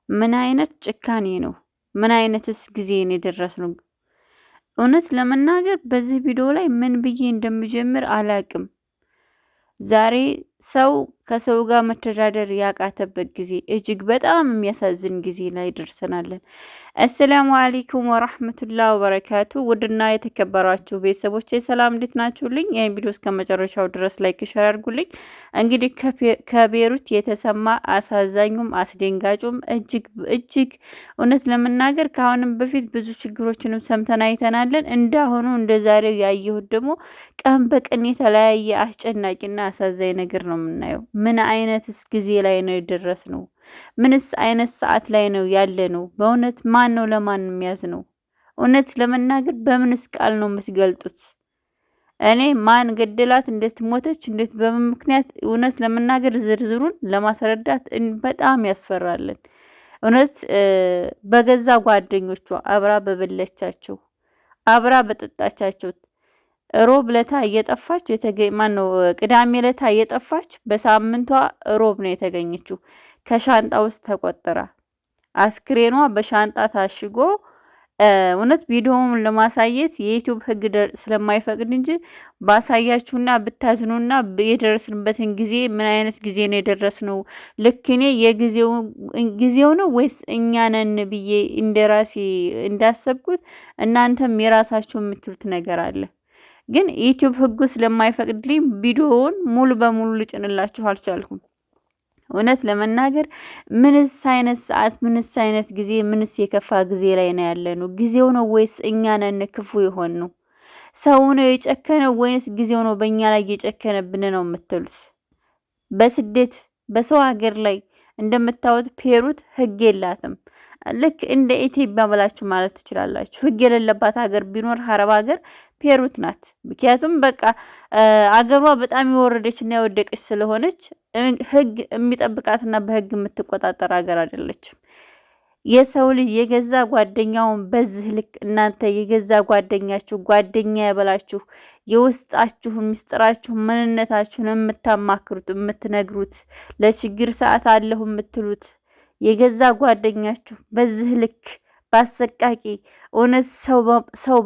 ምን አይነት ጭካኔ ነው? ምን አይነትስ ጊዜ ነው የደረስነው? እውነት ለመናገር በዚህ ቪዲዮ ላይ ምን ብዬ እንደምጀምር አላቅም። ዛሬ ሰው ከሰው ጋር መተዳደር ያቃተበት ጊዜ እጅግ በጣም የሚያሳዝን ጊዜ ላይ ደርሰናለን። አሰላሙ አለይኩም ወራህመቱላሂ ወበረካቱ። ውድና የተከበራችሁ ቤተሰቦቼ ሰላም እንዴት ናችሁልኝ? ይህን ቪዲዮ እስከ መጨረሻው ድረስ ላይክ ሼር አድርጉልኝ። እንግዲህ ከቤሩት የተሰማ አሳዛኙም አስደንጋጩም እጅግ እውነት ለመናገር ከአሁንም በፊት ብዙ ችግሮችንም ሰምተን አይተናለን። እንዳሁኑ እንደዛሬው ያየሁት ደግሞ ቀን በቀን የተለያየ አስጨናቂና አሳዛኝ ነገር ነው የምናየው። ምን አይነትስ ጊዜ ላይ ነው የደረስነው? ምንስ አይነት ሰዓት ላይ ነው ያለነው? በእውነት ማን ነው ለማን የሚያዝነው? እውነት ለመናገር በምንስ ቃል ነው የምትገልጡት? እኔ ማን ገደላት፣ እንዴት ሞተች፣ እንዴት በምን ምክንያት፣ እውነት ለመናገር ዝርዝሩን ለማስረዳት በጣም ያስፈራልን። እውነት በገዛ ጓደኞቿ አብራ በበለቻቸው አብራ በጠጣቻቸው ሮብ ለታ እየጠፋች ማነው ቅዳሜ ለታ እየጠፋች በሳምንቷ ሮብ ነው የተገኘችው። ከሻንጣ ውስጥ ተቆጥራ አስክሬኗ በሻንጣ ታሽጎ እውነት ቪዲዮውን ለማሳየት የዩቲዩብ ሕግ ስለማይፈቅድ እንጂ ባሳያችሁና ብታዝኑና የደረስንበትን ጊዜ ምን አይነት ጊዜ ነው የደረስነው፣ ልክ እኔ ጊዜው ነው ወይስ እኛ ነን ብዬ እንደራሴ እንዳሰብኩት እናንተም የራሳችሁ የምትሉት ነገር አለ። ግን ዩቲዩብ ሕጉ ስለማይፈቅድልኝ ቪዲዮውን ሙሉ በሙሉ ልጭንላችሁ አልቻልኩም። እውነት ለመናገር ምንስ አይነት ሰዓት፣ ምንስ አይነት ጊዜ፣ ምንስ የከፋ ጊዜ ላይ ነው ያለነው? ጊዜው ነው ወይስ እኛ ነን ክፉ የሆን ነው? ሰው ነው የጨከነው ወይስ ጊዜው ነው በእኛ ላይ እየጨከነብን ነው የምትሉት? በስደት በሰው ሀገር ላይ እንደምታዩት ፔሩት ሕግ የላትም። ልክ እንደ ኢትዮጵያ ብላችሁ ማለት ትችላላችሁ። ሕግ የሌለባት ሀገር ቢኖር አረብ ሀገር ፔሩት ናት። ምክንያቱም በቃ አገሯ በጣም የወረደችና የወደቀች ስለሆነች ሕግ የሚጠብቃትና በሕግ የምትቆጣጠር ሀገር አይደለችም። የሰው ልጅ የገዛ ጓደኛውን በዚህ ልክ እናንተ የገዛ ጓደኛችሁ ጓደኛ ያበላችሁ የውስጣችሁ ምስጢራችሁ ምንነታችሁን የምታማክሩት የምትነግሩት ለችግር ሰዓት አለሁ የምትሉት የገዛ ጓደኛችሁ በዚህ ልክ ባሰቃቂ እውነት ሰው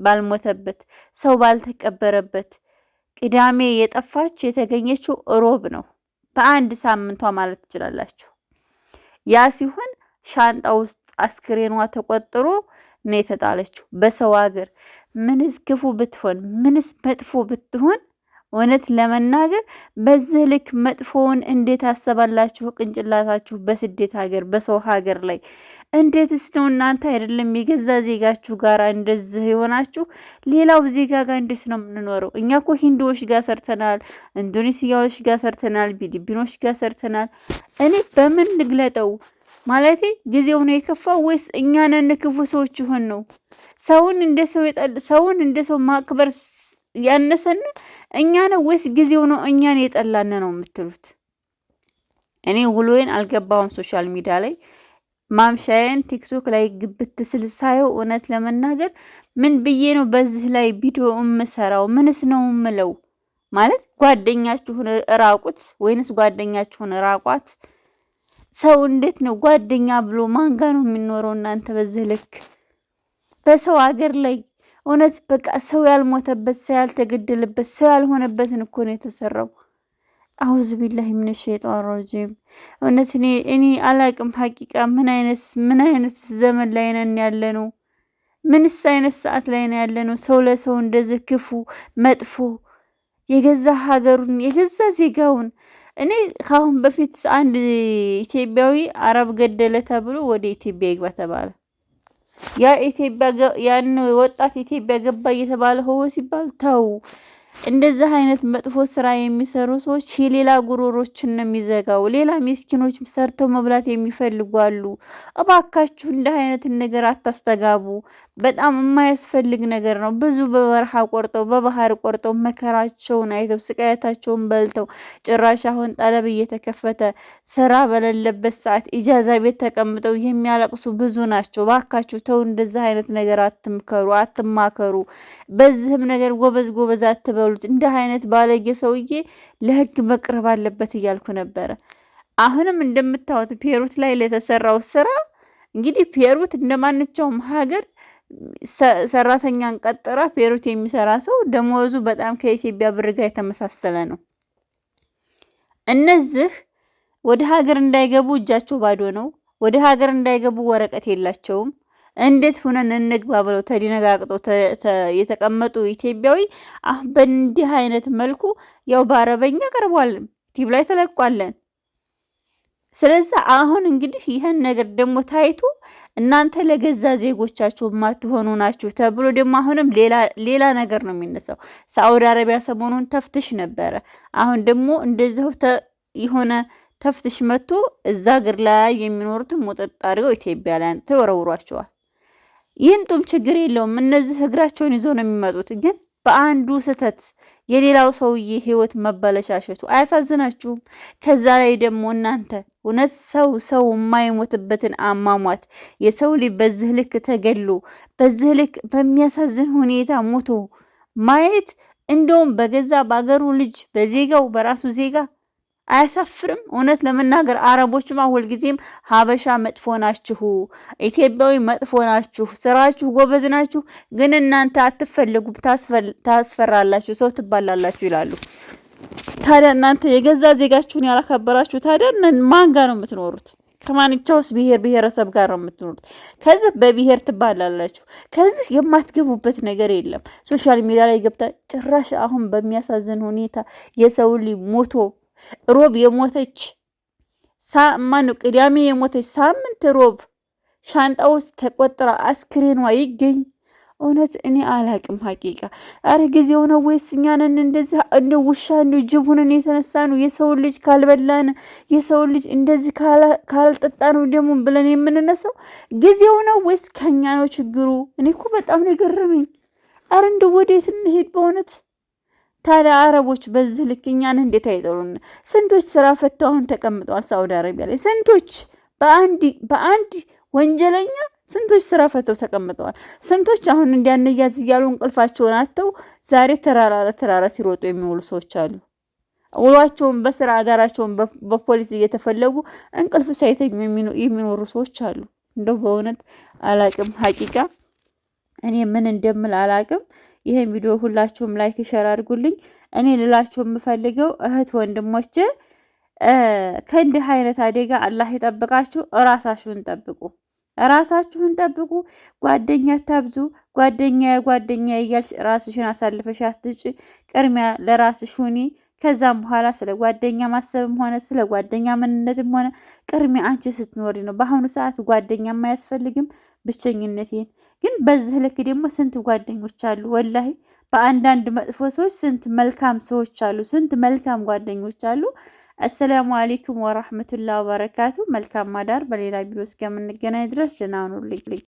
ባልሞተበት ሰው ባልተቀበረበት ቅዳሜ የጠፋች የተገኘችው ሮብ ነው። በአንድ ሳምንቷ ማለት ትችላላችሁ። ያ ሲሆን ሻንጣ ውስጥ አስክሬኗ ተቆጥሮ ነው የተጣለችው በሰው ሀገር። ምንስ ክፉ ብትሆን ምንስ መጥፎ ብትሆን እውነት ለመናገር በዚህ ልክ መጥፎውን እንዴት አሰባላችሁ? ቅንጭላታችሁ በስደት ሀገር በሰው ሀገር ላይ እንዴትስ ነው እናንተ አይደለም የገዛ ዜጋችሁ ጋር እንደዚህ የሆናችሁ? ሌላው ዜጋ ጋር እንዴት ነው የምንኖረው? እኛ እኮ ሂንዶዎች ጋር ሰርተናል፣ ኢንዶኔሲያዎች ጋር ሰርተናል፣ ፊሊፒኖች ጋር ሰርተናል። እኔ በምን ልግለጠው? ማለቴ ጊዜው ነው የከፋው ወይስ እኛ ነን ክፉ ሰዎች ይሆን ነው? ሰውን እንደ ሰው ማክበር ያነሰን እኛ ነው ወይስ ጊዜው ነው እኛን የጠላን ነው የምትሉት? እኔ ውሎዬን አልገባሁም። ሶሻል ሚዲያ ላይ ማምሻዬን ቲክቶክ ላይ ግብት ስል ሳየው እውነት ለመናገር ምን ብዬ ነው በዚህ ላይ ቪዲዮ የምሰራው? ምንስ ነው የምለው? ማለት ጓደኛችሁን ራቁት ወይንስ ጓደኛችሁን ራቋት? ሰው እንዴት ነው ጓደኛ ብሎ ማንጋ ነው የሚኖረው? እናንተ በዚህ ልክ በሰው ሀገር ላይ እውነት በቃ ሰው ያልሞተበት ሰው ያልተገደለበት ሰው ያልሆነበትን እኮ ነው የተሰራው። አውዝ ቢላሂ ምን ሸይጣን ረጂም። እውነት እኔ አላቅም ሐቂቃ ምን አይነት ዘመን ላይ ነን ያለ ነው? ምንስ አይነት ሰዓት ላይ ነው ያለ ነው? ሰው ለሰው እንደዚህ ክፉ መጥፎ የገዛ ሀገሩን የገዛ ዜጋውን። እኔ ካሁን በፊት አንድ ኢትዮጵያዊ አረብ ገደለ ተብሎ ወደ ኢትዮጵያ ይግባ ተባለ። ያን ወጣት ኢትዮጵያ ገባ እየተባለ ሆ ሲባል ተው። እንደዚህ አይነት መጥፎ ስራ የሚሰሩ ሰዎች የሌላ ጉሮሮችን ነው የሚዘጋው። ሌላ ምስኪኖች ሰርተው መብላት የሚፈልጉ አሉ። እባካችሁ እንዲህ አይነት ነገር አታስተጋቡ። በጣም የማያስፈልግ ነገር ነው። ብዙ በበረሃ ቆርጠው በባህር ቆርጠው መከራቸውን አይተው ስቃያታቸውን በልተው ጭራሽ አሁን ጠለብ እየተከፈተ ስራ በሌለበት ሰዓት ኢጃዛ ቤት ተቀምጠው የሚያለቅሱ ብዙ ናቸው። እባካችሁ ተው፣ እንደዚህ አይነት ነገር አትምከሩ፣ አትማከሩ። በዚህም ነገር ጎበዝ አትበሉ። በሉት። እንደ አይነት ባለጌ ሰውዬ ለህግ መቅረብ አለበት እያልኩ ነበረ። አሁንም እንደምታዩት ፔሩት ላይ ለተሰራው ስራ እንግዲህ ፔሩት እንደማንኛውም ሀገር ሰራተኛን ቀጥራ ፔሩት የሚሰራ ሰው ደሞዙ በጣም ከኢትዮጵያ ብር ጋር የተመሳሰለ ነው። እነዚህ ወደ ሀገር እንዳይገቡ እጃቸው ባዶ ነው። ወደ ሀገር እንዳይገቡ ወረቀት የላቸውም። እንዴት ሆነን እንግባ ብለው ተደነጋግጠው የተቀመጡ ኢትዮጵያዊ አሁን በእንዲህ አይነት መልኩ ያው በአረበኛ ቀርቧል፣ ቲቪ ላይ ተለቋለን። ስለዚህ አሁን እንግዲህ ይህን ነገር ደግሞ ታይቶ እናንተ ለገዛ ዜጎቻችሁ ማትሆኑ ናችሁ ተብሎ ደግሞ አሁንም ሌላ ነገር ነው የሚነሳው። ሳዑዲ አረቢያ ሰሞኑን ተፍትሽ ነበረ። አሁን ደግሞ እንደዚሁ የሆነ ተፍትሽ መጥቶ እዛ ሀገር ላይ የሚኖሩትን ሞጠጥ አድርገው ኢትዮጵያ ላይ ተወረውሯቸዋል። ይህን ጡም ችግር የለውም። እነዚህ እግራቸውን ይዞ ነው የሚመጡት። ግን በአንዱ ስህተት የሌላው ሰውዬ ህይወት መበለሻሸቱ አያሳዝናችሁም? ከዛ ላይ ደግሞ እናንተ እውነት ሰው የማይሞትበትን አሟሟት የሰው ልጅ በዚህ ልክ ተገሎ በዚህ ልክ በሚያሳዝን ሁኔታ ሞቶ ማየት እንደውም በገዛ በአገሩ ልጅ በዜጋው በራሱ ዜጋ አያሳፍርም? እውነት ለመናገር አረቦችማ ሁልጊዜም ሀበሻ መጥፎ ናችሁ፣ ኢትዮጵያዊ መጥፎ ናችሁ፣ ስራችሁ ጎበዝ ናችሁ፣ ግን እናንተ አትፈልጉም፣ ታስፈራላችሁ፣ ሰው ትባላላችሁ ይላሉ። ታዲያ እናንተ የገዛ ዜጋችሁን ያላከበራችሁ ታዲያ ማን ጋር ነው የምትኖሩት? ከማንኛውስ ብሔረሰብ ጋር ነው የምትኖሩት? ከዚህ በብሔር ትባላላችሁ። ከዚህ የማትገቡበት ነገር የለም። ሶሻል ሚዲያ ላይ ገብታ ጭራሽ አሁን በሚያሳዝን ሁኔታ የሰው ልጅ ሞቶ ሮብ የሞተች ማነው ቅዳሜ የሞተች ሳምንት ሮብ ሻንጣ ውስጥ ተቆጥራ አስክሬኗ ይገኝ። እውነት እኔ አላቅም ሀቂቃ። አረ ጊዜው ነው ወይስ እኛ ነን እንደዚህ እንደ ውሻ እንደ ጅብ ሆነን የተነሳነው? የሰው ልጅ ካልበላን የሰው ልጅ እንደዚህ ካልጠጣነው ደግሞ ብለን የምንነሳው ጊዜው ነው ወይስ ከኛ ነው ችግሩ? እኔ እኮ በጣም ነው የገረመኝ። አረ እንደ ወዴት እንሄድ በእውነት? ታዲያ አረቦች በዚህ ልክ እኛን እንዴት አይጠሩን? ስንቶች ስራ ፈተውን ተቀምጠዋል ሳውዲ አረቢያ ላይ። ስንቶች በአንድ ወንጀለኛ ስንቶች ስራ ፈተው ተቀምጠዋል። ስንቶች አሁን እንዲያንያዝ እያሉ እንቅልፋቸውን አጥተው ዛሬ ተራራ ለተራራ ሲሮጡ የሚውሉ ሰዎች አሉ። ውሏቸውን በስራ አዳራቸውን በፖሊስ እየተፈለጉ እንቅልፍ ሳይተኙ የሚኖሩ ሰዎች አሉ። እንደው በእውነት አላቅም ሀቂቃ እኔ ምን እንደምል አላቅም። ይሄን ቪዲዮ ሁላችሁም ላይክ ሼር አድርጉልኝ። እኔ ልላችሁ የምፈልገው እህት ወንድሞቼ ከእንዲህ አይነት አደጋ አላህ ይጠብቃችሁ። ራሳችሁን ጠብቁ። ጓደኛ ታብዙ። ጓደኛ እያልሽ ራስሽን አሳልፈሽ አትጭ። ቅድሚያ ለራስሽ ሁኒ። ከዛም በኋላ ስለ ጓደኛ ማሰብም ሆነ ስለ ጓደኛ ምንነትም ሆነ ቅድሚያ አንቺ ስትኖሪ ነው። በአሁኑ ሰዓት ጓደኛ አያስፈልግም፣ ብቸኝነትን ግን በዚህ ልክ ደግሞ ስንት ጓደኞች አሉ። ወላሂ በአንዳንድ መጥፎ ሰዎች ስንት መልካም ሰዎች አሉ፣ ስንት መልካም ጓደኞች አሉ። አሰላሙ አለይኩም ወራህመቱላሂ ወበረካቱ። መልካም ማዳር። በሌላ ቪዲዮ እስከምንገናኝ ድረስ ደህና ሁኑልኝ።